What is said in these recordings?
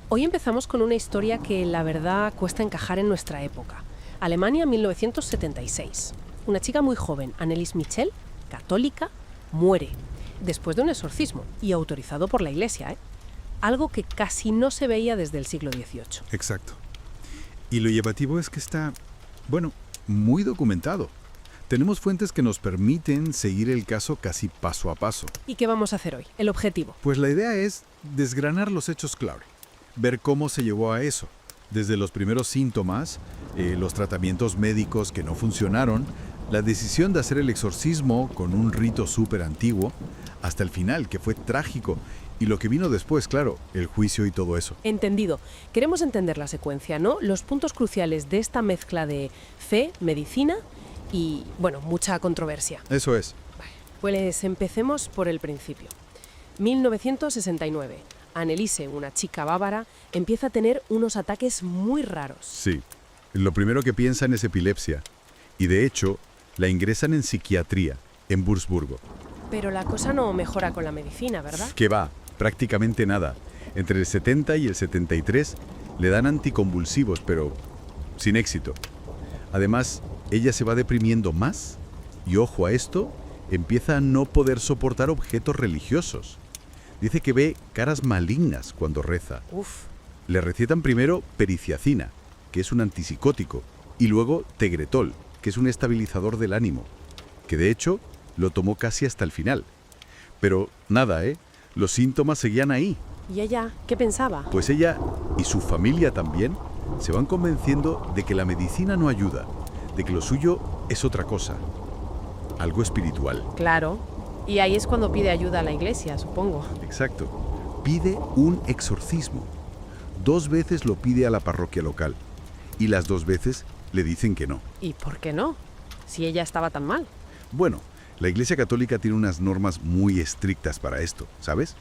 Hoy empezamos con una historia que la verdad cuesta encajar en nuestra época. Alemania, 1976. Una chica muy joven, Annelies Michel, católica, muere después de un exorcismo y autorizado por la Iglesia, ¿eh? Algo que casi no se veía desde el siglo XVIII. Exacto. Y lo llamativo es que está, muy documentado. Tenemos fuentes que nos permiten seguir el caso casi paso a paso. ¿Y qué vamos a hacer hoy? El objetivo. Pues la idea es desgranar los hechos clave, ver cómo se llegó a eso. Desde los primeros síntomas, los tratamientos médicos que no funcionaron, la decisión de hacer el exorcismo con un rito súper antiguo, hasta el final, que fue trágico, y lo que vino después, claro, el juicio y todo eso. Entendido. Queremos entender la secuencia, ¿no? Los puntos cruciales de esta mezcla de fe, medicina y, mucha controversia. Eso es. Pues empecemos por el principio. 1969. Anneliese, una chica bávara, empieza a tener unos ataques muy raros. Sí. Lo primero que piensan es epilepsia. Y de hecho, la ingresan en psiquiatría, en Würzburgo. Pero la cosa no mejora con la medicina, ¿verdad? Que va, prácticamente nada. Entre el 70 y el 73 le dan anticonvulsivos, pero sin éxito. Además, ella se va deprimiendo más y, ojo a esto, empieza a no poder soportar objetos religiosos. Dice que ve caras malignas cuando reza. Uf. Le recetan primero periciacina, que es un antipsicótico, y luego tegretol, que es un estabilizador del ánimo, que de hecho lo tomó casi hasta el final. Pero nada, los síntomas seguían ahí. ¿Y ella qué pensaba? Pues ella y su familia también se van convenciendo de que la medicina no ayuda, de que lo suyo es otra cosa, algo espiritual. Claro. Y ahí es cuando pide ayuda a la iglesia, supongo. Exacto. Pide un exorcismo. 2 veces lo pide a la parroquia local. Y las 2 veces le dicen que no. ¿Y por qué no? Si ella estaba tan mal. Bueno, la Iglesia Católica tiene unas normas muy estrictas para esto, ¿sabes?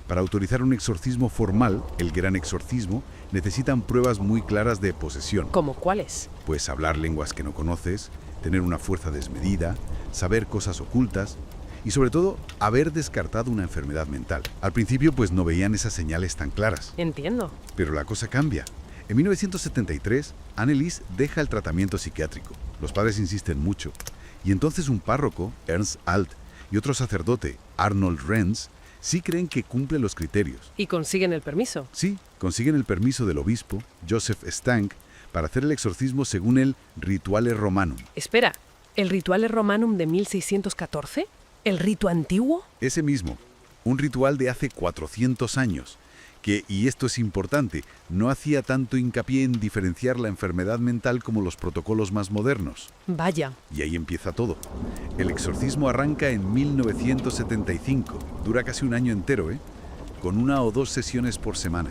Para autorizar un exorcismo formal, el gran exorcismo, necesitan pruebas muy claras de posesión. ¿Cómo cuáles? Pues hablar lenguas que no conoces, tener una fuerza desmedida, saber cosas ocultas y sobre todo haber descartado una enfermedad mental. Al principio pues no veían esas señales tan claras. Entiendo. Pero la cosa cambia. En 1973, Annelies deja el tratamiento psiquiátrico. Los padres insisten mucho. Y entonces un párroco, Ernst Alt, y otro sacerdote, Arnold Renz, sí creen que cumple los criterios. ¿Y consiguen el permiso? Sí, consiguen el permiso del obispo, Joseph Stank, para hacer el exorcismo según el Rituale Romanum. Espera, ¿el Rituale Romanum de 1614? ¿El rito antiguo? Ese mismo, un ritual de hace 400 años, que, y esto es importante, no hacía tanto hincapié en diferenciar la enfermedad mental como los protocolos más modernos. Vaya. Y ahí empieza todo. El exorcismo arranca en 1975, dura casi un año entero, con 1 o 2 sesiones por semana.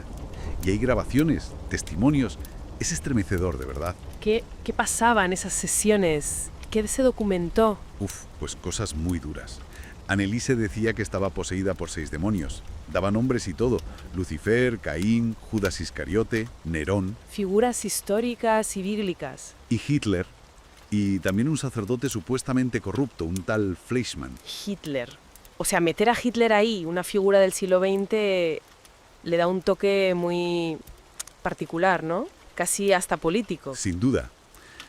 Y hay grabaciones, testimonios, es estremecedor, de verdad. ¿Qué pasaba en esas sesiones? ¿Qué se documentó? Pues cosas muy duras. Anneliese decía que estaba poseída por 6 demonios. Daba nombres y todo. Lucifer, Caín, Judas Iscariote, Nerón. Figuras históricas y bíblicas. Y Hitler. Y también un sacerdote supuestamente corrupto, un tal Fleischmann. Hitler. O sea, meter a Hitler ahí, una figura del siglo XX, le da un toque muy particular, ¿no? Casi hasta político. Sin duda.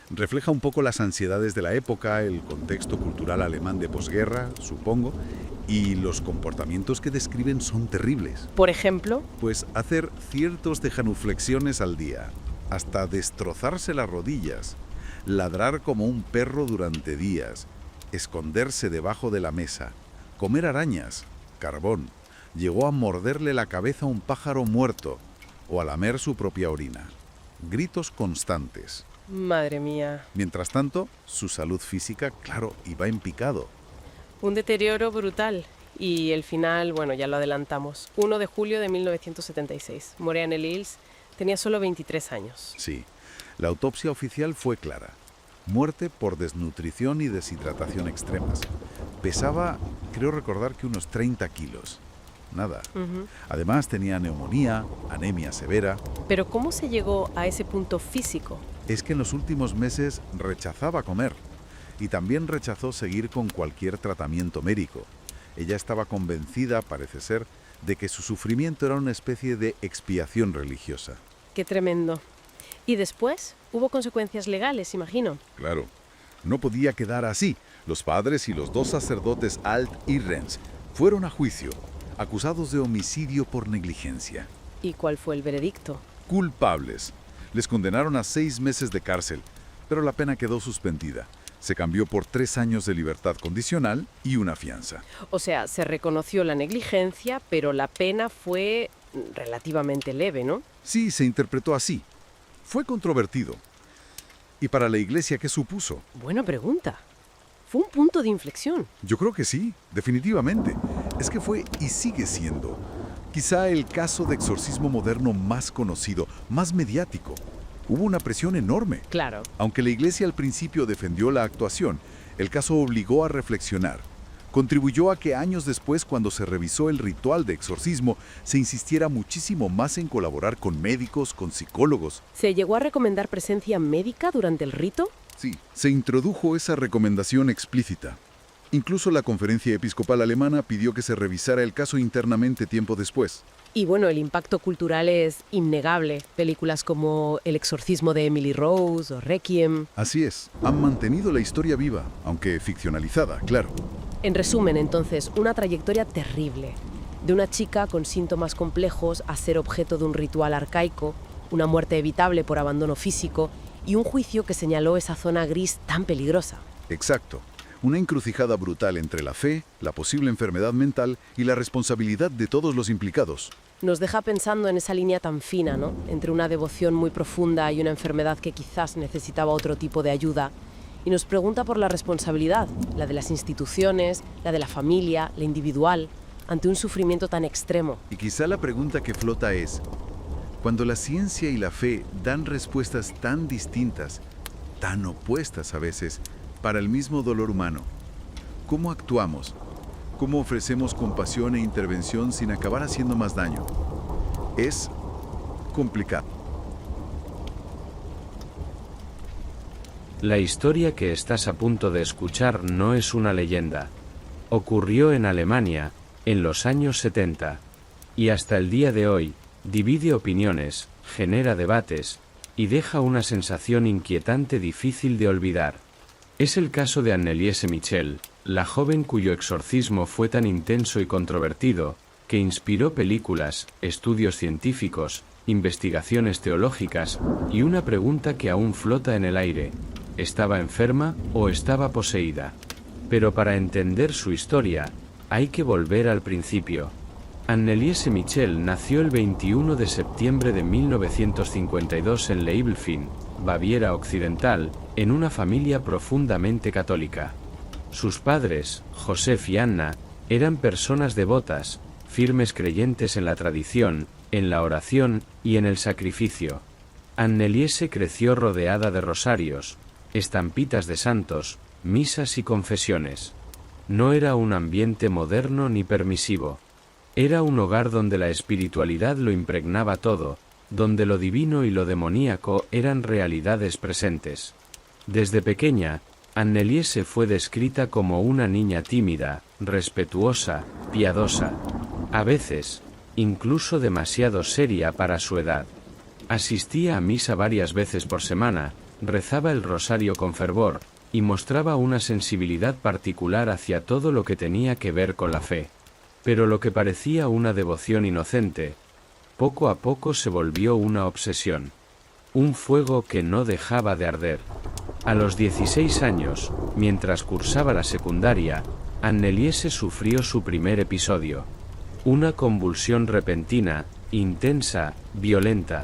Refleja un poco las ansiedades de la época, el contexto cultural alemán de posguerra, supongo, y los comportamientos que describen son terribles. Por ejemplo, pues hacer ciertos de genuflexiones al día, hasta destrozarse las rodillas, ladrar como un perro durante días, esconderse debajo de la mesa, comer arañas, carbón, llegó a morderle la cabeza a un pájaro muerto o a lamer su propia orina. Gritos constantes. Madre mía. Mientras tanto, su salud física, claro, iba en picado. Un deterioro brutal. Y el final, ya lo adelantamos. 1 de julio de 1976. Muere Annelies, tenía solo 23 años. Sí, la autopsia oficial fue clara. Muerte por desnutrición y deshidratación extremas. Pesaba, creo recordar que unos 30 kilos. Nada. Además tenía neumonía, anemia severa. ¿Pero cómo se llegó a ese punto físico? Es que en los últimos meses rechazaba comer y también rechazó seguir con cualquier tratamiento médico. Ella estaba convencida, parece ser, de que su sufrimiento era una especie de expiación religiosa. Qué tremendo. Y después hubo consecuencias legales, imagino. Claro, no podía quedar así. Los padres y los dos sacerdotes Alt y Renz fueron a juicio, acusados de homicidio por negligencia. ¿Y cuál fue el veredicto? Culpables. Les condenaron a 6 meses de cárcel, pero la pena quedó suspendida. Se cambió por 3 años de libertad condicional y una fianza. O sea, se reconoció la negligencia, pero la pena fue relativamente leve, ¿no? Sí, se interpretó así. Fue controvertido. ¿Y para la iglesia qué supuso? Buena pregunta. Fue un punto de inflexión. Yo creo que sí, definitivamente. Es que fue y sigue siendo quizá el caso de exorcismo moderno más conocido, más mediático. Hubo una presión enorme. Claro. Aunque la iglesia al principio defendió la actuación, el caso obligó a reflexionar. Contribuyó a que años después, cuando se revisó el ritual de exorcismo, se insistiera muchísimo más en colaborar con médicos, con psicólogos. ¿Se llegó a recomendar presencia médica durante el rito? Sí, se introdujo esa recomendación explícita. Incluso la Conferencia Episcopal Alemana pidió que se revisara el caso internamente tiempo después. Y bueno, el impacto cultural es innegable. Películas como El exorcismo de Emily Rose o Requiem. Así es, han mantenido la historia viva, aunque ficcionalizada, claro. En resumen, entonces, una trayectoria terrible. De una chica con síntomas complejos a ser objeto de un ritual arcaico, una muerte evitable por abandono físico y un juicio que señaló esa zona gris tan peligrosa. Exacto. Una encrucijada brutal entre la fe, la posible enfermedad mental y la responsabilidad de todos los implicados. Nos deja pensando en esa línea tan fina, ¿no? Entre una devoción muy profunda y una enfermedad que quizás necesitaba otro tipo de ayuda. Y nos pregunta por la responsabilidad, la de las instituciones, la de la familia, la individual, ante un sufrimiento tan extremo. Y quizá la pregunta que flota es, cuando la ciencia y la fe dan respuestas tan distintas, tan opuestas a veces, para el mismo dolor humano, ¿cómo actuamos? ¿Cómo ofrecemos compasión e intervención sin acabar haciendo más daño? Es complicado. La historia que estás a punto de escuchar no es una leyenda. Ocurrió en Alemania, en los años 70, y hasta el día de hoy, divide opiniones, genera debates, y deja una sensación inquietante difícil de olvidar. Es el caso de Anneliese Michel, la joven cuyo exorcismo fue tan intenso y controvertido, que inspiró películas, estudios científicos, investigaciones teológicas, y una pregunta que aún flota en el aire: ¿estaba enferma o estaba poseída? Pero para entender su historia, hay que volver al principio. Anneliese Michel nació el 21 de septiembre de 1952 en Leibelfing, Baviera Occidental, en una familia profundamente católica. Sus padres, Josef y Anna, eran personas devotas, firmes creyentes en la tradición, en la oración y en el sacrificio. Anneliese creció rodeada de rosarios, estampitas de santos, misas y confesiones. No era un ambiente moderno ni permisivo. Era un hogar donde la espiritualidad lo impregnaba todo, donde lo divino y lo demoníaco eran realidades presentes. Desde pequeña, Anneliese fue descrita como una niña tímida, respetuosa, piadosa. A veces, incluso demasiado seria para su edad. Asistía a misa varias veces por semana, rezaba el rosario con fervor, y mostraba una sensibilidad particular hacia todo lo que tenía que ver con la fe. Pero lo que parecía una devoción inocente, poco a poco se volvió una obsesión. Un fuego que no dejaba de arder. A los 16 años, mientras cursaba la secundaria, Anneliese sufrió su primer episodio. Una convulsión repentina, intensa, violenta.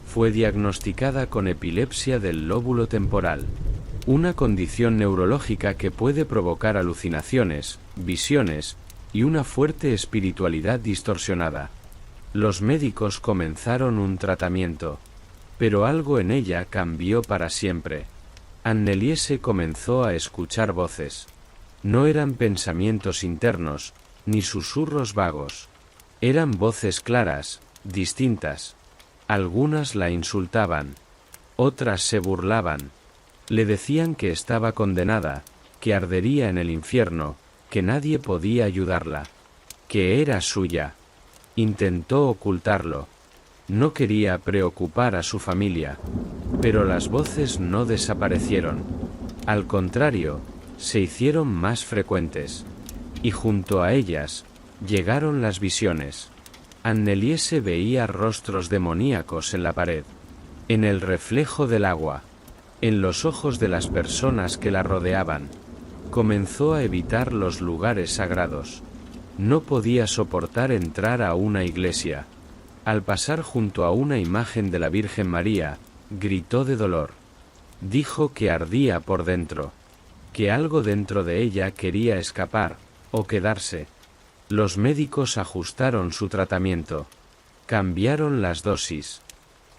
Fue diagnosticada con epilepsia del lóbulo temporal. Una condición neurológica que puede provocar alucinaciones, visiones y una fuerte espiritualidad distorsionada. Los médicos comenzaron un tratamiento, pero algo en ella cambió para siempre. Anneliese comenzó a escuchar voces. No eran pensamientos internos, ni susurros vagos. Eran voces claras, distintas. Algunas la insultaban, otras se burlaban. Le decían que estaba condenada, que ardería en el infierno, que nadie podía ayudarla, que era suya. Intentó ocultarlo. No quería preocupar a su familia, pero las voces no desaparecieron. Al contrario, se hicieron más frecuentes. Y junto a ellas, llegaron las visiones. Anneliese veía rostros demoníacos en la pared, en el reflejo del agua, en los ojos de las personas que la rodeaban. Comenzó a evitar los lugares sagrados. No podía soportar entrar a una iglesia. Al pasar junto a una imagen de la Virgen María, gritó de dolor. Dijo que ardía por dentro, que algo dentro de ella quería escapar, o quedarse. Los médicos ajustaron su tratamiento. Cambiaron las dosis.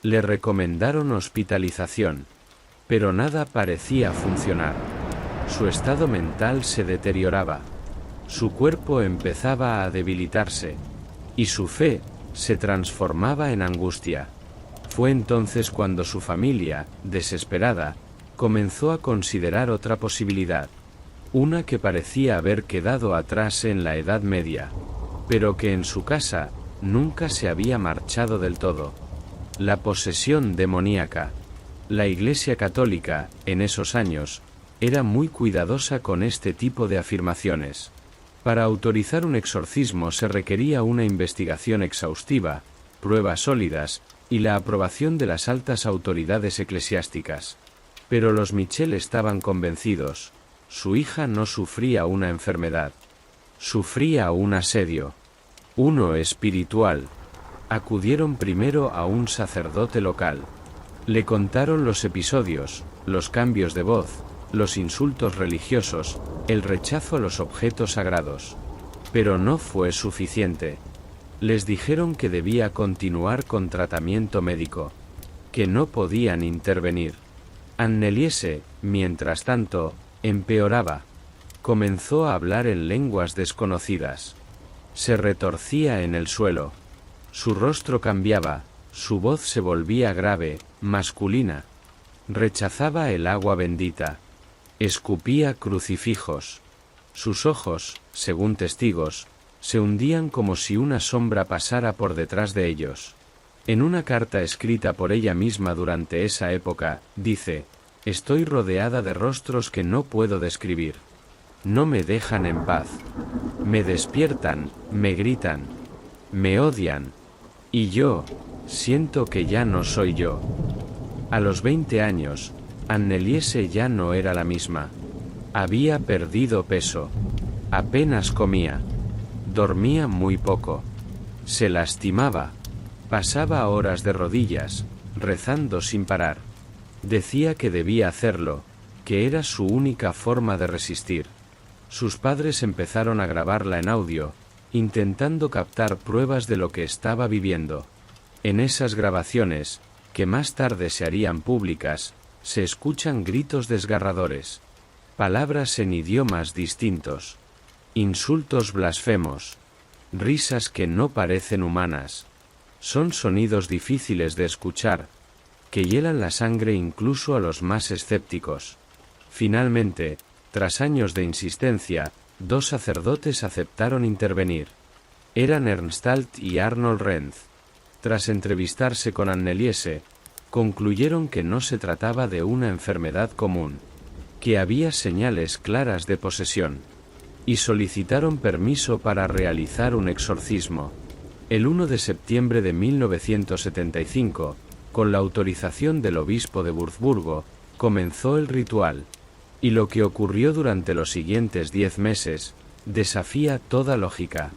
Le recomendaron hospitalización. Pero nada parecía funcionar. Su estado mental se deterioraba. Su cuerpo empezaba a debilitarse. Y su fe se transformaba en angustia. Fue entonces cuando su familia, desesperada, comenzó a considerar otra posibilidad. Una que parecía haber quedado atrás en la Edad Media, pero que en su casa nunca se había marchado del todo. La posesión demoníaca. La Iglesia Católica, en esos años, era muy cuidadosa con este tipo de afirmaciones. Para autorizar un exorcismo se requería una investigación exhaustiva, pruebas sólidas, y la aprobación de las altas autoridades eclesiásticas. Pero los Michel estaban convencidos. Su hija no sufría una enfermedad. Sufría un asedio. Uno espiritual. Acudieron primero a un sacerdote local. Le contaron los episodios, los cambios de voz, los insultos religiosos, el rechazo a los objetos sagrados. Pero no fue suficiente. Les dijeron que debía continuar con tratamiento médico, que no podían intervenir. Anneliese, mientras tanto, empeoraba. Comenzó a hablar en lenguas desconocidas. Se retorcía en el suelo. Su rostro cambiaba, su voz se volvía grave, masculina. Rechazaba el agua bendita. Escupía crucifijos. Sus ojos, según testigos, se hundían como si una sombra pasara por detrás de ellos. En una carta escrita por ella misma durante esa época, dice: «Estoy rodeada de rostros que no puedo describir. No me dejan en paz. Me despiertan, me gritan, me odian. Y yo siento que ya no soy yo». A los 20 años, Anneliese ya no era la misma. Había perdido peso. Apenas comía. Dormía muy poco. Se lastimaba. Pasaba horas de rodillas, rezando sin parar. Decía que debía hacerlo, que era su única forma de resistir. Sus padres empezaron a grabarla en audio, intentando captar pruebas de lo que estaba viviendo. En esas grabaciones, que más tarde se harían públicas, se escuchan gritos desgarradores, palabras en idiomas distintos, insultos blasfemos, risas que no parecen humanas. Son sonidos difíciles de escuchar, que hielan la sangre incluso a los más escépticos. Finalmente, tras años de insistencia, 2 sacerdotes aceptaron intervenir. Eran Ernstalt y Arnold Renz. Tras entrevistarse con Anneliese, concluyeron que no se trataba de una enfermedad común, que había señales claras de posesión, y solicitaron permiso para realizar un exorcismo. El 1 de septiembre de 1975, con la autorización del obispo de Wurzburgo, comenzó el ritual, y lo que ocurrió durante los siguientes 10 meses, desafía toda lógica.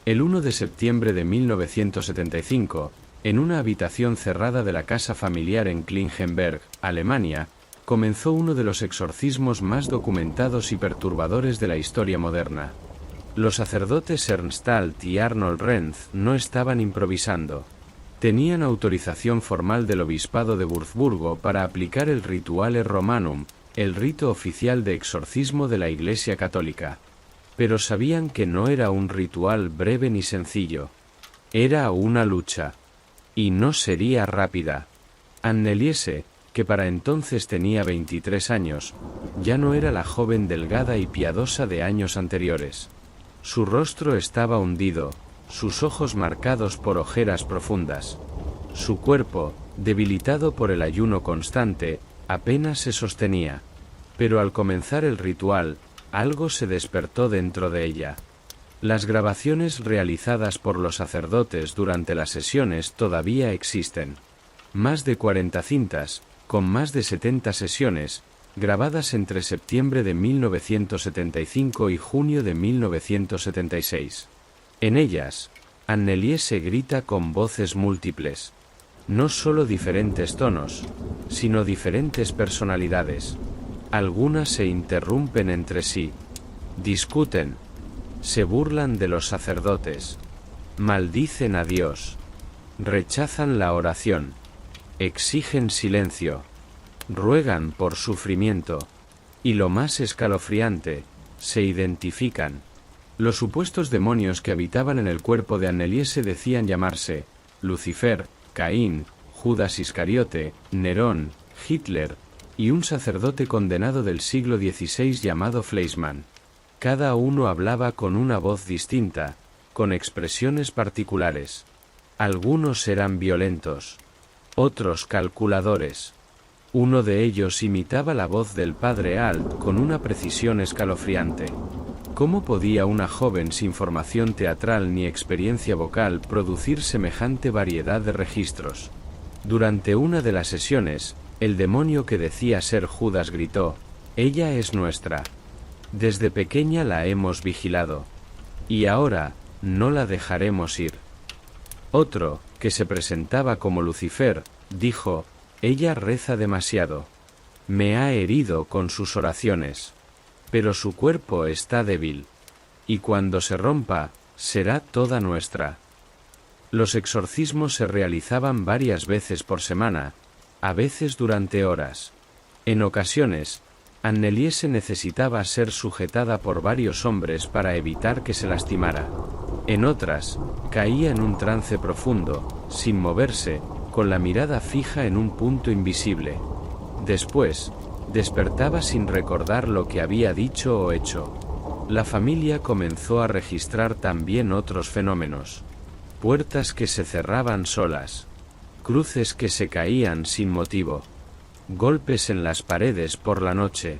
El 1 de septiembre de 1975, en una habitación cerrada de la casa familiar en Klingenberg, Alemania, comenzó uno de los exorcismos más documentados y perturbadores de la historia moderna. Los sacerdotes Ernstalt y Arnold Renz no estaban improvisando. Tenían autorización formal del obispado de Wurzburgo para aplicar el Rituale Romanum, el rito oficial de exorcismo de la Iglesia Católica. Pero sabían que no era un ritual breve ni sencillo. Era una lucha. Y no sería rápida. Anneliese, que para entonces tenía 23 años, ya no era la joven delgada y piadosa de años anteriores. Su rostro estaba hundido, sus ojos marcados por ojeras profundas. Su cuerpo, debilitado por el ayuno constante, apenas se sostenía. Pero al comenzar el ritual, algo se despertó dentro de ella. Las grabaciones realizadas por los sacerdotes durante las sesiones todavía existen. Más de 40 cintas, con más de 70 sesiones, grabadas entre septiembre de 1975 y junio de 1976. En ellas, Anneliese grita con voces múltiples. No solo diferentes tonos, sino diferentes personalidades. Algunas se interrumpen entre sí, discuten, se burlan de los sacerdotes, maldicen a Dios, rechazan la oración, exigen silencio, ruegan por sufrimiento, y lo más escalofriante, se identifican. Los supuestos demonios que habitaban en el cuerpo de Anneliese decían llamarse Lucifer, Caín, Judas Iscariote, Nerón, Hitler, y un sacerdote condenado del siglo XVI llamado Fleischmann. Cada uno hablaba con una voz distinta, con expresiones particulares. Algunos eran violentos, otros calculadores. Uno de ellos imitaba la voz del padre Alt con una precisión escalofriante. ¿Cómo podía una joven sin formación teatral ni experiencia vocal producir semejante variedad de registros? Durante una de las sesiones, el demonio que decía ser Judas gritó: «Ella es nuestra. Desde pequeña la hemos vigilado. Y ahora, no la dejaremos ir». Otro, que se presentaba como Lucifer, dijo: «Ella reza demasiado. Me ha herido con sus oraciones. Pero su cuerpo está débil. Y cuando se rompa, será toda nuestra». Los exorcismos se realizaban varias veces por semana, a veces durante horas. En ocasiones, Anneliese necesitaba ser sujetada por varios hombres para evitar que se lastimara. En otras, caía en un trance profundo, sin moverse, con la mirada fija en un punto invisible. Después, despertaba sin recordar lo que había dicho o hecho. La familia comenzó a registrar también otros fenómenos. Puertas que se cerraban solas. Cruces que se caían sin motivo. Golpes en las paredes por la noche.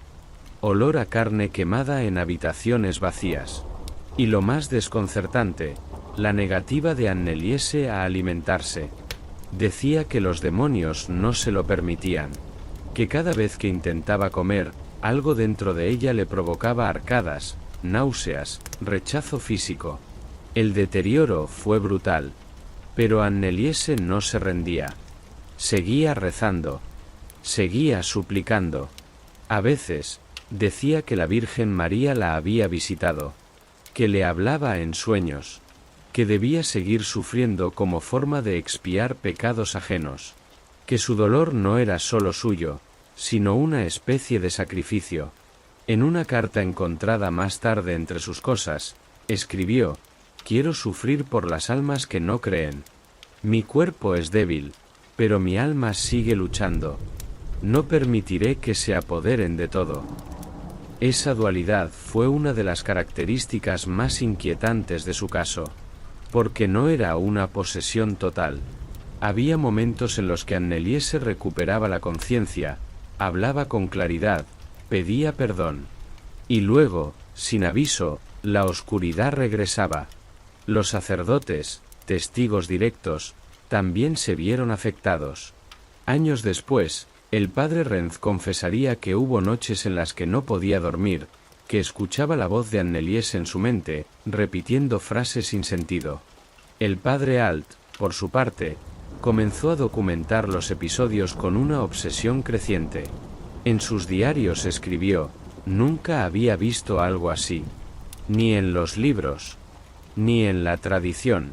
Olor a carne quemada en habitaciones vacías. Y lo más desconcertante, la negativa de Anneliese a alimentarse. Decía que los demonios no se lo permitían. Que cada vez que intentaba comer, algo dentro de ella le provocaba arcadas, náuseas, rechazo físico. El deterioro fue brutal. Pero Anneliese no se rendía. Seguía rezando. Seguía suplicando. A veces, decía que la Virgen María la había visitado. Que le hablaba en sueños. Que debía seguir sufriendo como forma de expiar pecados ajenos. Que su dolor no era solo suyo, sino una especie de sacrificio. En una carta encontrada más tarde entre sus cosas, escribió: «Quiero sufrir por las almas que no creen. Mi cuerpo es débil, pero mi alma sigue luchando. No permitiré que se apoderen de todo». Esa dualidad fue una de las características más inquietantes de su caso, porque no era una posesión total. Había momentos en los que Anneliese recuperaba la conciencia, hablaba con claridad, pedía perdón. Y luego, sin aviso, la oscuridad regresaba. Los sacerdotes, testigos directos, también se vieron afectados. Años después, el padre Renz confesaría que hubo noches en las que no podía dormir, que escuchaba la voz de Anneliese en su mente, repitiendo frases sin sentido. El padre Alt, por su parte, comenzó a documentar los episodios con una obsesión creciente. En sus diarios escribió: «Nunca había visto algo así. Ni en los libros, ni en la tradición.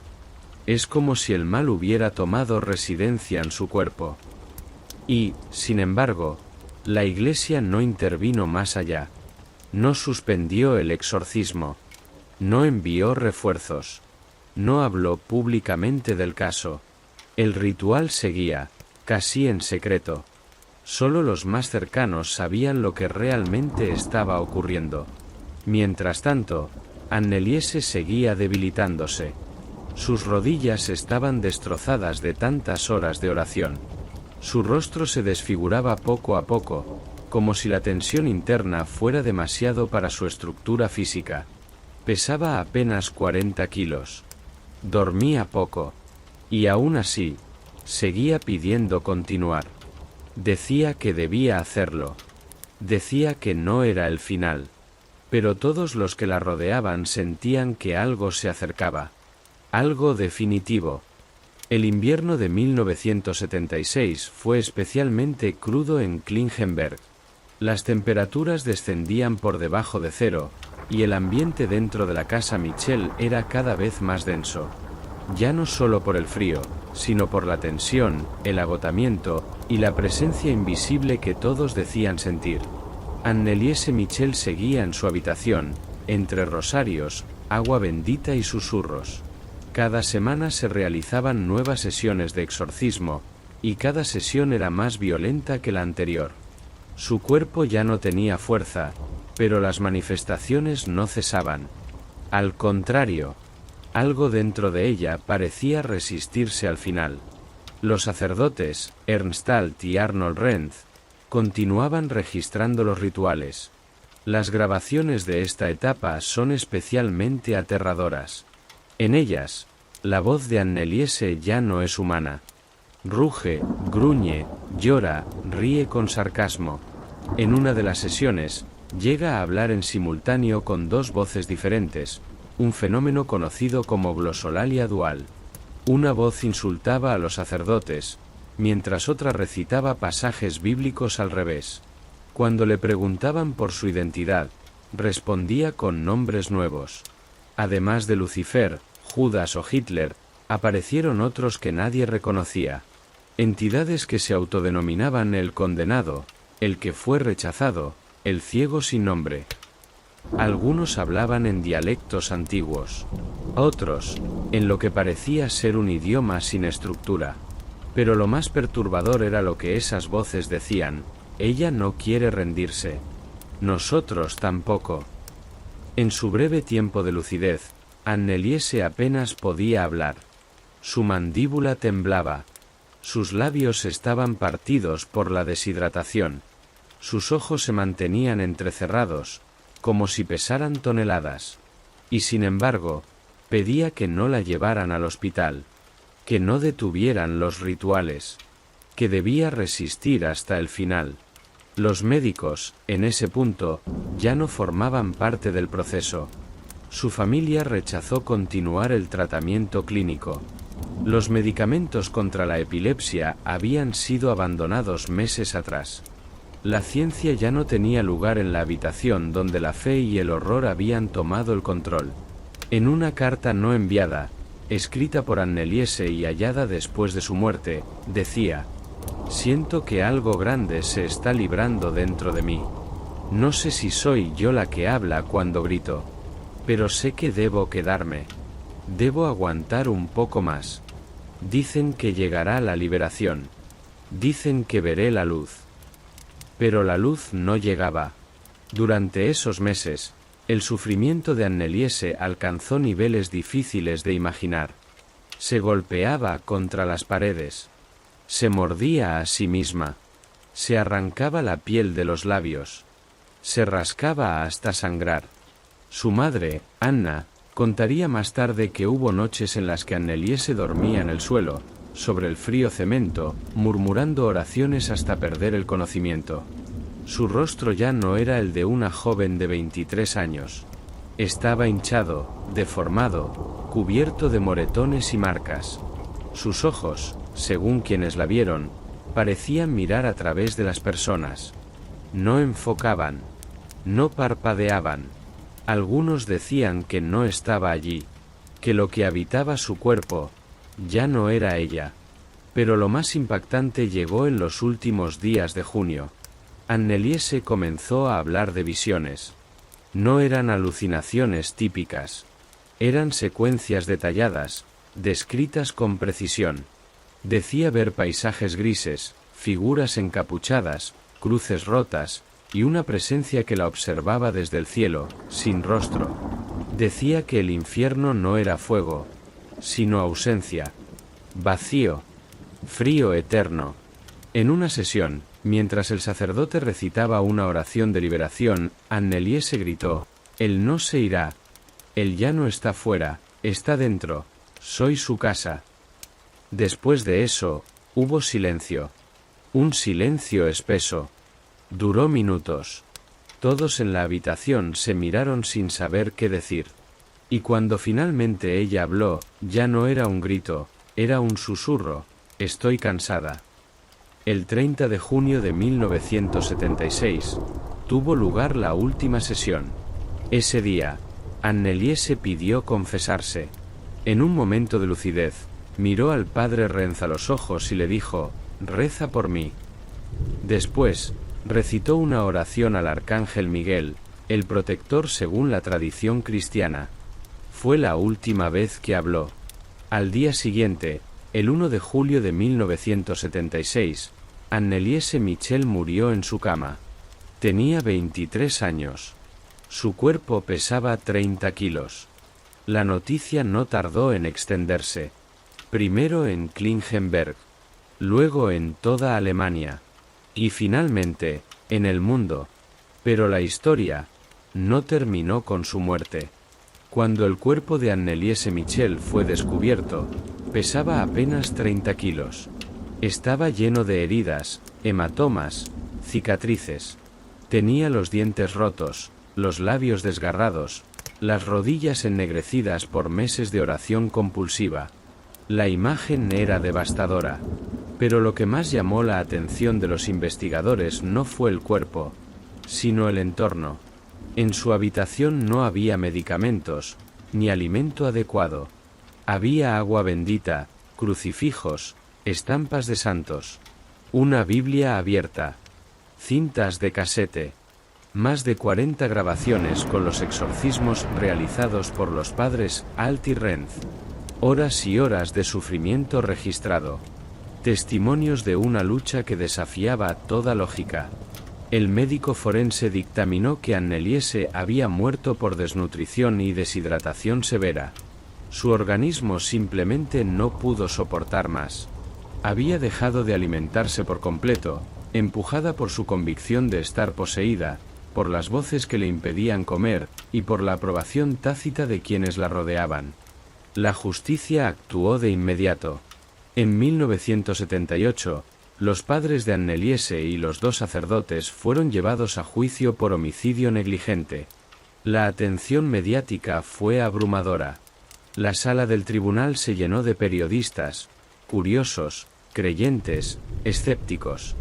Es como si el mal hubiera tomado residencia en su cuerpo». Y, sin embargo, la Iglesia no intervino más allá. No suspendió el exorcismo. No envió refuerzos. No habló públicamente del caso. El ritual seguía, casi en secreto. Solo los más cercanos sabían lo que realmente estaba ocurriendo. Mientras tanto, Anneliese seguía debilitándose. Sus rodillas estaban destrozadas de tantas horas de oración. Su rostro se desfiguraba poco a poco, como si la tensión interna fuera demasiado para su estructura física. Pesaba apenas 40 kilos. Dormía poco. Y aún así, seguía pidiendo continuar. Decía que debía hacerlo. Decía que no era el final. Pero todos los que la rodeaban sentían que algo se acercaba. Algo definitivo. El invierno de 1976 fue especialmente crudo en Klingenberg. Las temperaturas descendían por debajo de cero, y el ambiente dentro de la casa Michel era cada vez más denso. Ya no solo por el frío, sino por la tensión, el agotamiento y la presencia invisible que todos decían sentir. Anneliese Michel seguía en su habitación, entre rosarios, agua bendita y susurros. Cada semana se realizaban nuevas sesiones de exorcismo, y cada sesión era más violenta que la anterior. Su cuerpo ya no tenía fuerza, pero las manifestaciones no cesaban. Al contrario, algo dentro de ella parecía resistirse al final. Los sacerdotes, Ernst Alt y Arnold Renz, continuaban registrando los rituales. Las grabaciones de esta etapa son especialmente aterradoras. En ellas, la voz de Anneliese ya no es humana. Ruge, gruñe, llora, ríe con sarcasmo. En una de las sesiones, llega a hablar en simultáneo con dos voces diferentes, un fenómeno conocido como glosolalia dual. Una voz insultaba a los sacerdotes, mientras otra recitaba pasajes bíblicos al revés. Cuando le preguntaban por su identidad, respondía con nombres nuevos. Además de Lucifer, Judas o Hitler, aparecieron otros que nadie reconocía. Entidades que se autodenominaban el condenado, el que fue rechazado, el ciego sin nombre. Algunos hablaban en dialectos antiguos, otros, en lo que parecía ser un idioma sin estructura. Pero lo más perturbador era lo que esas voces decían: ella no quiere rendirse. Nosotros tampoco. En su breve tiempo de lucidez, Anneliese apenas podía hablar. Su mandíbula temblaba. Sus labios estaban partidos por la deshidratación. Sus ojos se mantenían entrecerrados, como si pesaran toneladas. Y sin embargo, pedía que no la llevaran al hospital, que no detuvieran los rituales, que debía resistir hasta el final. Los médicos, en ese punto, ya no formaban parte del proceso. Su familia rechazó continuar el tratamiento clínico. Los medicamentos contra la epilepsia habían sido abandonados meses atrás. La ciencia ya no tenía lugar en la habitación donde la fe y el horror habían tomado el control. En una carta no enviada, escrita por Anneliese y hallada después de su muerte, decía: «Siento que algo grande se está librando dentro de mí. No sé si soy yo la que habla cuando grito, pero sé que debo quedarme. Debo aguantar un poco más. Dicen que llegará la liberación. Dicen que veré la luz». Pero la luz no llegaba. Durante esos meses, el sufrimiento de Anneliese alcanzó niveles difíciles de imaginar. Se golpeaba contra las paredes. Se mordía a sí misma. Se arrancaba la piel de los labios. Se rascaba hasta sangrar. Su madre, Anna, contaría más tarde que hubo noches en las que Anneliese dormía en el suelo, sobre el frío cemento, murmurando oraciones hasta perder el conocimiento. Su rostro ya no era el de una joven de 23 años. Estaba hinchado, deformado, cubierto de moretones y marcas. Sus ojos, según quienes la vieron, parecían mirar a través de las personas. No enfocaban, no parpadeaban. Algunos decían que no estaba allí, que lo que habitaba su cuerpo ya no era ella. Pero lo más impactante llegó en los últimos días de junio. Anneliese comenzó a hablar de visiones. No eran alucinaciones típicas. Eran secuencias detalladas, descritas con precisión. Decía ver paisajes grises, figuras encapuchadas, cruces rotas, y una presencia que la observaba desde el cielo, sin rostro. Decía que el infierno no era fuego, sino ausencia, vacío, frío eterno. En una sesión, mientras el sacerdote recitaba una oración de liberación, Anneliese gritó: «Él no se irá. Él ya no está fuera, está dentro. Soy su casa». Después de eso, hubo silencio. Un silencio espeso. Duró minutos. Todos en la habitación se miraron sin saber qué decir. Y cuando finalmente ella habló, ya no era un grito, era un susurro: «Estoy cansada». El 30 de junio de 1976, tuvo lugar la última sesión. Ese día, Anneliese pidió confesarse. En un momento de lucidez, miró al padre Renz a los ojos y le dijo: «Reza por mí». Después, recitó una oración al arcángel Miguel, el protector según la tradición cristiana. Fue la última vez que habló. Al día siguiente, el 1 de julio de 1976, Anneliese Michel murió en su cama. Tenía 23 años. Su cuerpo pesaba 30 kilos. La noticia no tardó en extenderse. Primero en Klingenberg, luego en toda Alemania, y finalmente, en el mundo. Pero la historia no terminó con su muerte. Cuando el cuerpo de Anneliese Michel fue descubierto, pesaba apenas 30 kilos. Estaba lleno de heridas, hematomas, cicatrices. Tenía los dientes rotos, los labios desgarrados, las rodillas ennegrecidas por meses de oración compulsiva. La imagen era devastadora. Pero lo que más llamó la atención de los investigadores no fue el cuerpo, sino el entorno. En su habitación no había medicamentos, ni alimento adecuado. Había agua bendita, crucifijos, estampas de santos, una Biblia abierta, cintas de casete, más de 40 grabaciones con los exorcismos realizados por los padres Alt y Renz, horas y horas de sufrimiento registrado, testimonios de una lucha que desafiaba toda lógica. El médico forense dictaminó que Anneliese había muerto por desnutrición y deshidratación severa. Su organismo simplemente no pudo soportar más. Había dejado de alimentarse por completo, empujada por su convicción de estar poseída, por las voces que le impedían comer, y por la aprobación tácita de quienes la rodeaban. La justicia actuó de inmediato. En 1978, los padres de Anneliese y los 2 sacerdotes fueron llevados a juicio por homicidio negligente. La atención mediática fue abrumadora. La sala del tribunal se llenó de periodistas, curiosos, creyentes, escépticos.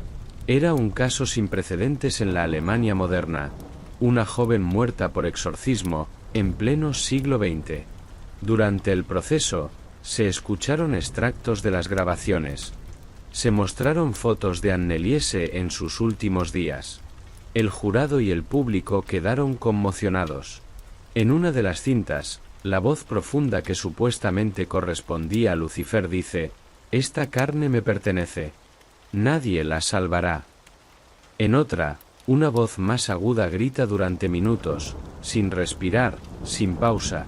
Era un caso sin precedentes en la Alemania moderna. Una joven muerta por exorcismo, en pleno siglo XX. Durante el proceso, se escucharon extractos de las grabaciones. Se mostraron fotos de Anneliese en sus últimos días. El jurado y el público quedaron conmocionados. En una de las cintas, la voz profunda que supuestamente correspondía a Lucifer dice: «Esta carne me pertenece. Nadie la salvará». En otra, una voz más aguda grita durante minutos, sin respirar, sin pausa.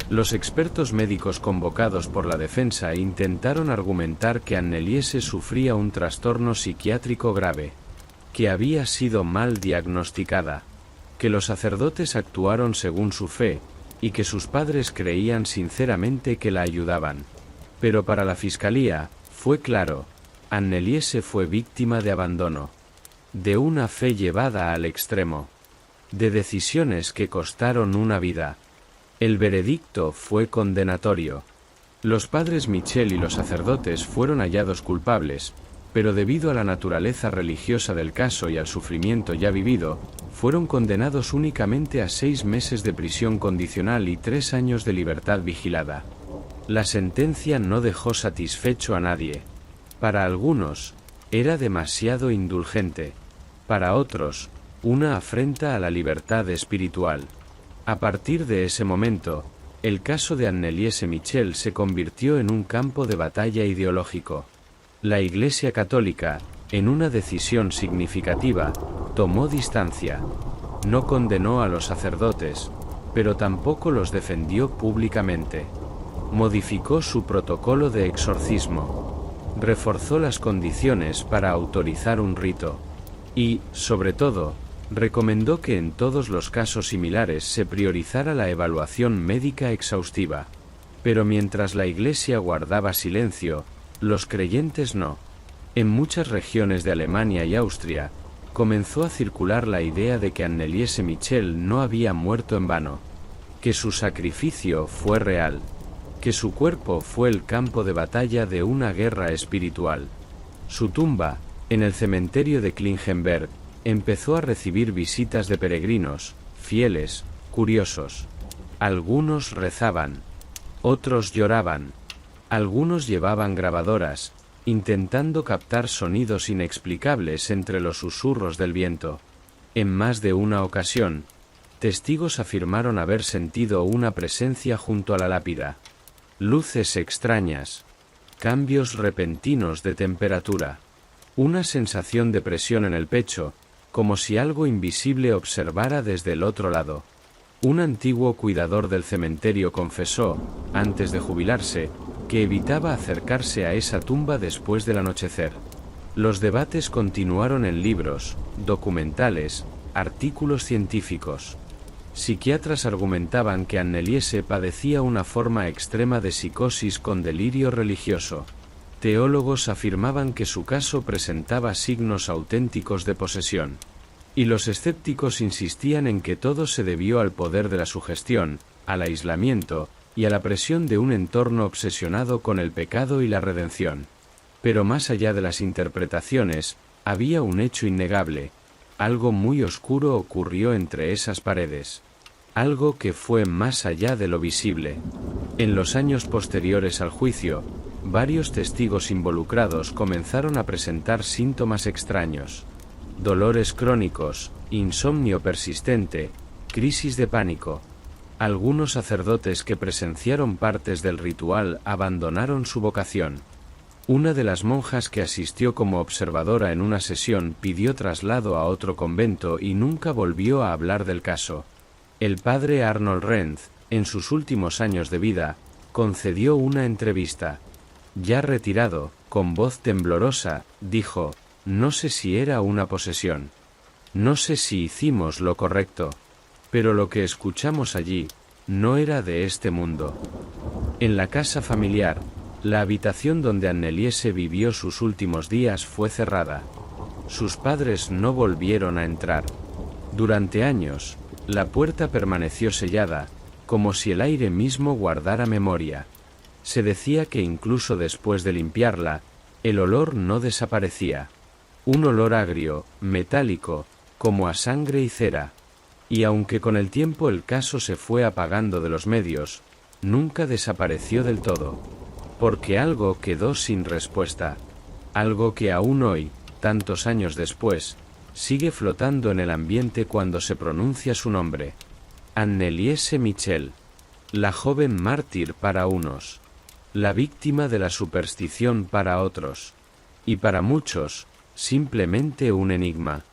Los expertos médicos convocados por la defensa intentaron argumentar que Anneliese sufría un trastorno psiquiátrico grave, que había sido mal diagnosticada, que los sacerdotes actuaron según su fe, y que sus padres creían sinceramente que la ayudaban. Pero para la fiscalía, fue claro: Anneliese fue víctima de abandono, de una fe llevada al extremo, de decisiones que costaron una vida. El veredicto fue condenatorio. Los padres Michel y los sacerdotes fueron hallados culpables, pero debido a la naturaleza religiosa del caso y al sufrimiento ya vivido, fueron condenados únicamente a 6 meses de prisión condicional y 3 años de libertad vigilada. La sentencia no dejó satisfecho a nadie. Para algunos, era demasiado indulgente. Para otros, una afrenta a la libertad espiritual. A partir de ese momento, el caso de Anneliese Michel se convirtió en un campo de batalla ideológico. La Iglesia Católica, en una decisión significativa, tomó distancia. No condenó a los sacerdotes, pero tampoco los defendió públicamente. modificó su protocolo de exorcismo, reforzó las condiciones para autorizar un rito y, sobre todo, recomendó que en todos los casos similares se priorizara la evaluación médica exhaustiva. Pero mientras la Iglesia guardaba silencio, los creyentes no. En muchas regiones de Alemania y Austria, comenzó a circular la idea de que Anneliese Michel no había muerto en vano, que su sacrificio fue real, que su cuerpo fue el campo de batalla de una guerra espiritual. Su tumba, en el cementerio de Klingenberg, empezó a recibir visitas de peregrinos, fieles, curiosos. Algunos rezaban, otros lloraban, algunos llevaban grabadoras, intentando captar sonidos inexplicables entre los susurros del viento. En más de una ocasión, testigos afirmaron haber sentido una presencia junto a la lápida. Luces extrañas, cambios repentinos de temperatura, una sensación de presión en el pecho, como si algo invisible observara desde el otro lado. Un antiguo cuidador del cementerio confesó, antes de jubilarse, que evitaba acercarse a esa tumba después del anochecer. Los debates continuaron en libros, documentales, artículos científicos. Psiquiatras argumentaban que Anneliese padecía una forma extrema de psicosis con delirio religioso. Teólogos afirmaban que su caso presentaba signos auténticos de posesión. Y los escépticos insistían en que todo se debió al poder de la sugestión, al aislamiento y a la presión de un entorno obsesionado con el pecado y la redención. Pero más allá de las interpretaciones, había un hecho innegable. Algo muy oscuro ocurrió entre esas paredes. Algo que fue más allá de lo visible. En los años posteriores al juicio, varios testigos involucrados comenzaron a presentar síntomas extraños. Dolores crónicos, insomnio persistente, crisis de pánico. Algunos sacerdotes que presenciaron partes del ritual abandonaron su vocación. Una de las monjas que asistió como observadora en una sesión pidió traslado a otro convento y nunca volvió a hablar del caso. El padre Arnold Renz, en sus últimos años de vida, concedió una entrevista. Ya retirado, con voz temblorosa, dijo: «No sé si era una posesión. No sé si hicimos lo correcto. Pero lo que escuchamos allí no era de este mundo». En la casa familiar, la habitación donde Anneliese vivió sus últimos días fue cerrada. Sus padres no volvieron a entrar. Durante años, la puerta permaneció sellada, como si el aire mismo guardara memoria. Se decía que incluso después de limpiarla, el olor no desaparecía. Un olor agrio, metálico, como a sangre y cera. Y aunque con el tiempo el caso se fue apagando de los medios, nunca desapareció del todo. Porque algo quedó sin respuesta. Algo que aún hoy, tantos años después, sigue flotando en el ambiente cuando se pronuncia su nombre. Anneliese Michel. La joven mártir para unos. La víctima de la superstición para otros. Y para muchos, simplemente un enigma.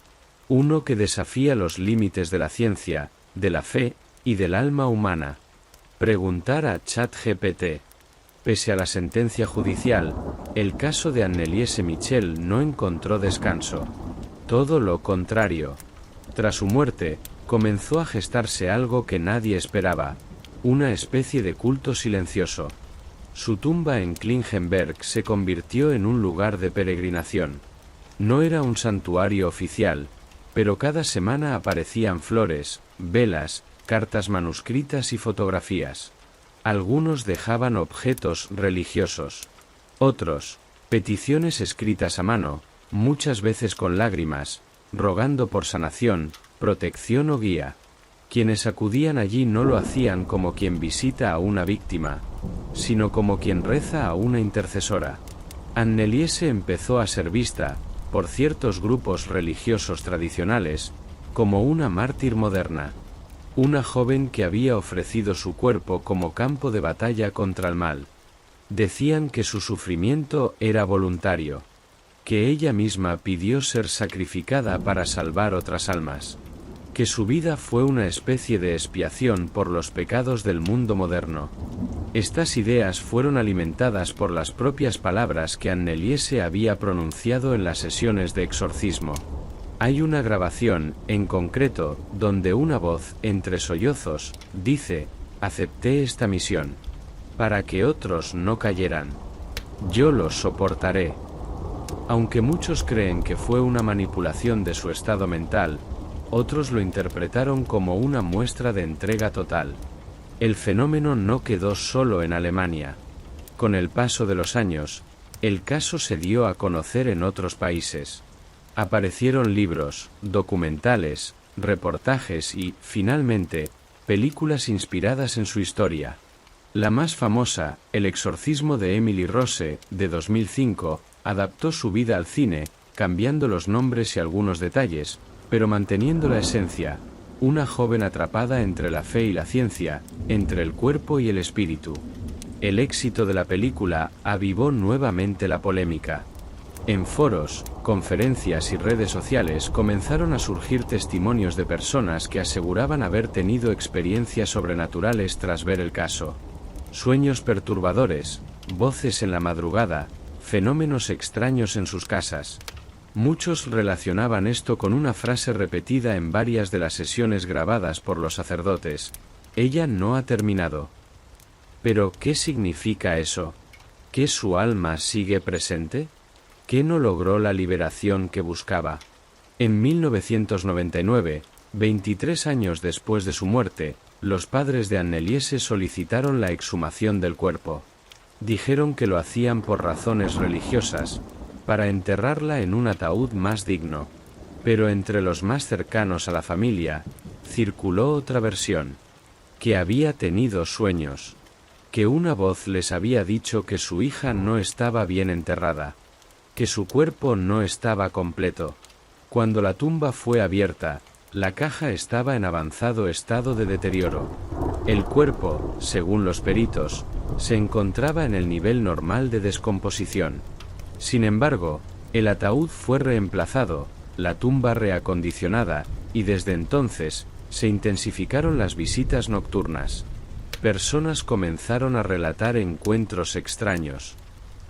Uno que desafía los límites de la ciencia, de la fe y del alma humana. Preguntar a ChatGPT. Pese a la sentencia judicial, el caso de Anneliese Michel no encontró descanso. Todo lo contrario. Tras su muerte, comenzó a gestarse algo que nadie esperaba, una especie de culto silencioso. Su tumba en Klingenberg se convirtió en un lugar de peregrinación. No era un santuario oficial, pero cada semana aparecían flores, velas, cartas manuscritas y fotografías. Algunos dejaban objetos religiosos. Otros, peticiones escritas a mano, muchas veces con lágrimas, rogando por sanación, protección o guía. Quienes acudían allí no lo hacían como quien visita a una víctima, sino como quien reza a una intercesora. Anneliese empezó a ser vista, por ciertos grupos religiosos tradicionales, como una mártir moderna. Una joven que había ofrecido su cuerpo como campo de batalla contra el mal. Decían que su sufrimiento era voluntario, que ella misma pidió ser sacrificada para salvar otras almas, que su vida fue una especie de expiación por los pecados del mundo moderno. Estas ideas fueron alimentadas por las propias palabras que Anneliese había pronunciado en las sesiones de exorcismo. Hay una grabación, en concreto, donde una voz, entre sollozos, dice: «Acepté esta misión. Para que otros no cayeran. Yo los soportaré». Aunque muchos creen que fue una manipulación de su estado mental, otros lo interpretaron como una muestra de entrega total. El fenómeno no quedó solo en Alemania. Con el paso de los años, el caso se dio a conocer en otros países. Aparecieron libros, documentales, reportajes y, finalmente, películas inspiradas en su historia. La más famosa, El exorcismo de Emily Rose, de 2005, adaptó su vida al cine, cambiando los nombres y algunos detalles, pero manteniendo la esencia: una joven atrapada entre la fe y la ciencia, entre el cuerpo y el espíritu. El éxito de la película avivó nuevamente la polémica. En foros, conferencias y redes sociales comenzaron a surgir testimonios de personas que aseguraban haber tenido experiencias sobrenaturales tras ver el caso. Sueños perturbadores, voces en la madrugada, fenómenos extraños en sus casas. Muchos relacionaban esto con una frase repetida en varias de las sesiones grabadas por los sacerdotes: «Ella no ha terminado». Pero, ¿qué significa eso? ¿Que su alma sigue presente? ¿Que no logró la liberación que buscaba? En 1999, 23 años después de su muerte, los padres de Anneliese solicitaron la exhumación del cuerpo. Dijeron que lo hacían por razones religiosas, para enterrarla en un ataúd más digno. Pero entre los más cercanos a la familia, circuló otra versión: que había tenido sueños, que una voz les había dicho que su hija no estaba bien enterrada, que su cuerpo no estaba completo. Cuando la tumba fue abierta, la caja estaba en avanzado estado de deterioro. El cuerpo, según los peritos, se encontraba en el nivel normal de descomposición. Sin embargo, el ataúd fue reemplazado, la tumba reacondicionada, y desde entonces, se intensificaron las visitas nocturnas. Personas comenzaron a relatar encuentros extraños.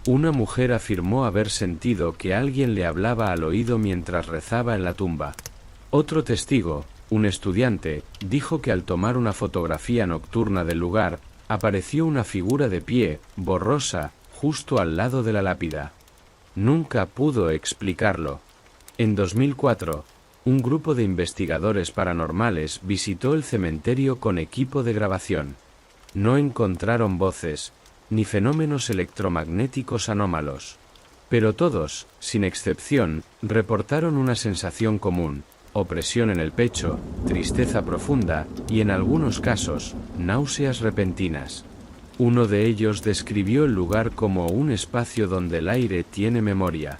Una mujer afirmó haber sentido que alguien le hablaba al oído mientras rezaba en la tumba. Otro testigo, un estudiante, dijo que al tomar una fotografía nocturna del lugar, apareció una figura de pie, borrosa, justo al lado de la lápida. Nunca pudo explicarlo. En 2004, un grupo de investigadores paranormales visitó el cementerio con equipo de grabación. No encontraron voces, ni fenómenos electromagnéticos anómalos. Pero todos, sin excepción, reportaron una sensación común: opresión en el pecho, tristeza profunda y, en algunos casos, náuseas repentinas. Uno de ellos describió el lugar como un espacio donde el aire tiene memoria.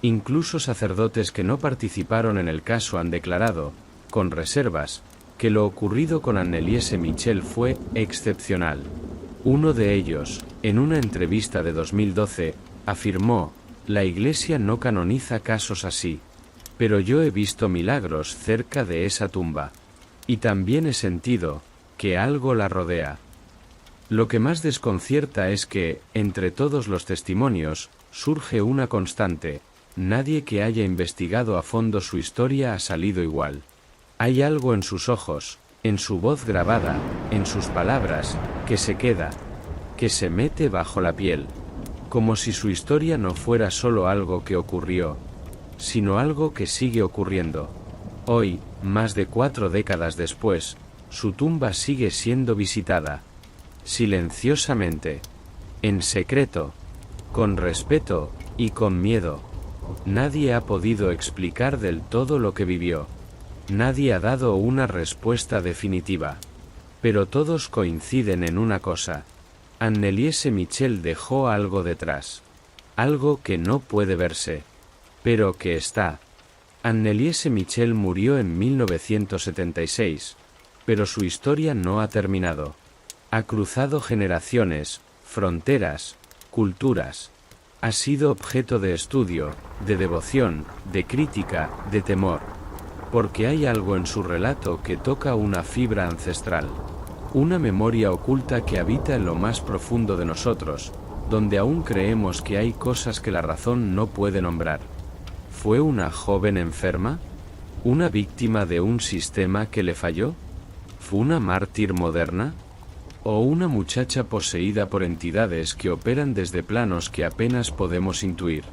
Incluso sacerdotes que no participaron en el caso han declarado, con reservas, que lo ocurrido con Anneliese Michel fue excepcional. Uno de ellos, en una entrevista de 2012, afirmó: «La Iglesia no canoniza casos así. Pero yo he visto milagros cerca de esa tumba. Y también he sentido que algo la rodea». Lo que más desconcierta es que, entre todos los testimonios, surge una constante: nadie que haya investigado a fondo su historia ha salido igual. Hay algo en sus ojos, en su voz grabada, en sus palabras, que se queda, que se mete bajo la piel. Como si su historia no fuera solo algo que ocurrió, sino algo que sigue ocurriendo. Hoy, más de 4 décadas después, su tumba sigue siendo visitada. Silenciosamente, en secreto, con respeto y con miedo. Nadie ha podido explicar del todo lo que vivió. Nadie ha dado una respuesta definitiva. Pero todos coinciden en una cosa: Anneliese Michel dejó algo detrás. Algo que no puede verse, pero que está. Anneliese Michel murió en 1976, pero su historia no ha terminado. Ha cruzado generaciones, fronteras, culturas. Ha sido objeto de estudio, de devoción, de crítica, de temor. porque hay algo en su relato que toca una fibra ancestral, una memoria oculta que habita en lo más profundo de nosotros, donde aún creemos que hay cosas que la razón no puede nombrar. ¿Fue una joven enferma? ¿Una víctima de un sistema que le falló? ¿Fue una mártir moderna? ¿O una muchacha poseída por entidades que operan desde planos que apenas podemos intuir?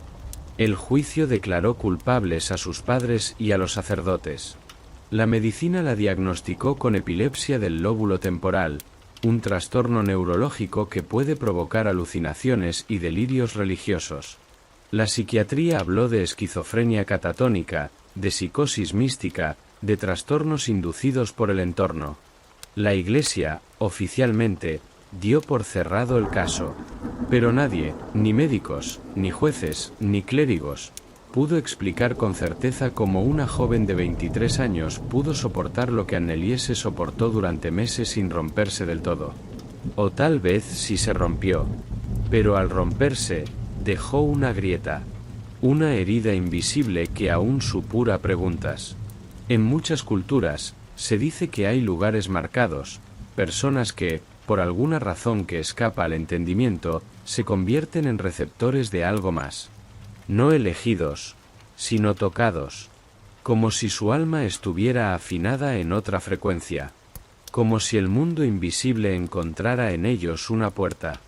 El juicio declaró culpables a sus padres y a los sacerdotes. La medicina la diagnosticó con epilepsia del lóbulo temporal, un trastorno neurológico que puede provocar alucinaciones y delirios religiosos. La psiquiatría habló de esquizofrenia catatónica, de psicosis mística, de trastornos inducidos por el entorno. La Iglesia, oficialmente, dio por cerrado el caso, pero nadie, ni médicos, ni jueces, ni clérigos, pudo explicar con certeza cómo una joven de 23 años pudo soportar lo que Anneliese soportó durante meses sin romperse del todo. O tal vez sí se rompió, pero al romperse, dejó una grieta, una herida invisible que aún supura preguntas. En muchas culturas, se dice que hay lugares marcados, personas que, por alguna razón que escapa al entendimiento, se convierten en receptores de algo más. No elegidos, sino tocados, como si su alma estuviera afinada en otra frecuencia, como si el mundo invisible encontrara en ellos una puerta.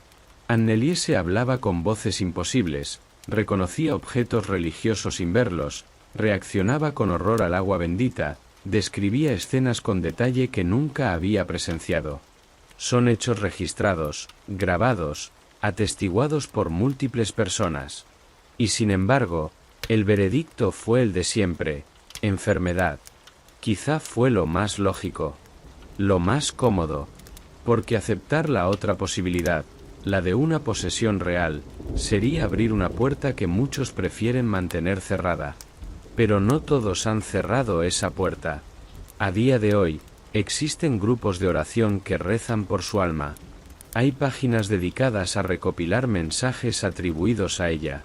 Anneliese hablaba con voces imposibles, reconocía objetos religiosos sin verlos, reaccionaba con horror al agua bendita, describía escenas con detalle que nunca había presenciado. Son hechos registrados, grabados, atestiguados por múltiples personas. Y sin embargo, el veredicto fue el de siempre: enfermedad. Quizá fue lo más lógico, lo más cómodo, porque aceptar la otra posibilidad, la de una posesión real, sería abrir una puerta que muchos prefieren mantener cerrada. Pero no todos han cerrado esa puerta. A día de hoy, existen grupos de oración que rezan por su alma. Hay páginas dedicadas a recopilar mensajes atribuidos a ella.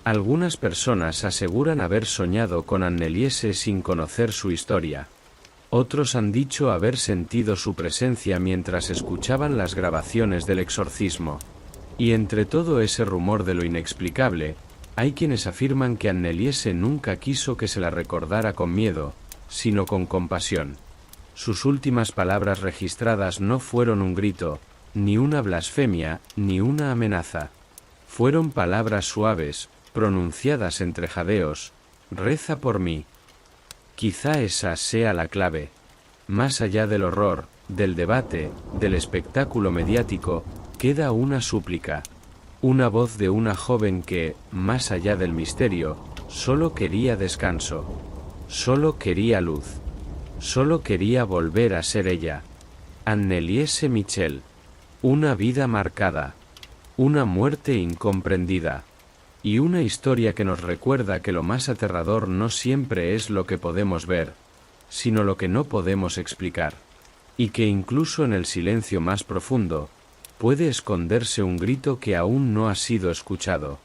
Algunas personas aseguran haber soñado con Anneliese sin conocer su historia. Otros han dicho haber sentido su presencia mientras escuchaban las grabaciones del exorcismo. Y entre todo ese rumor de lo inexplicable, hay quienes afirman que Anneliese nunca quiso que se la recordara con miedo, sino con compasión. Sus últimas palabras registradas no fueron un grito, ni una blasfemia, ni una amenaza. Fueron palabras suaves, pronunciadas entre jadeos: reza por mí. Quizá esa sea la clave. Más allá del horror, del debate, del espectáculo mediático, queda una súplica. Una voz de una joven que, más allá del misterio, solo quería descanso. Solo quería luz. Solo quería volver a ser ella. Anneliese Michel. Una vida marcada. Una muerte incomprendida. Y una historia que nos recuerda que lo más aterrador no siempre es lo que podemos ver, sino lo que no podemos explicar. Y que incluso en el silencio más profundo, puede esconderse un grito que aún no ha sido escuchado.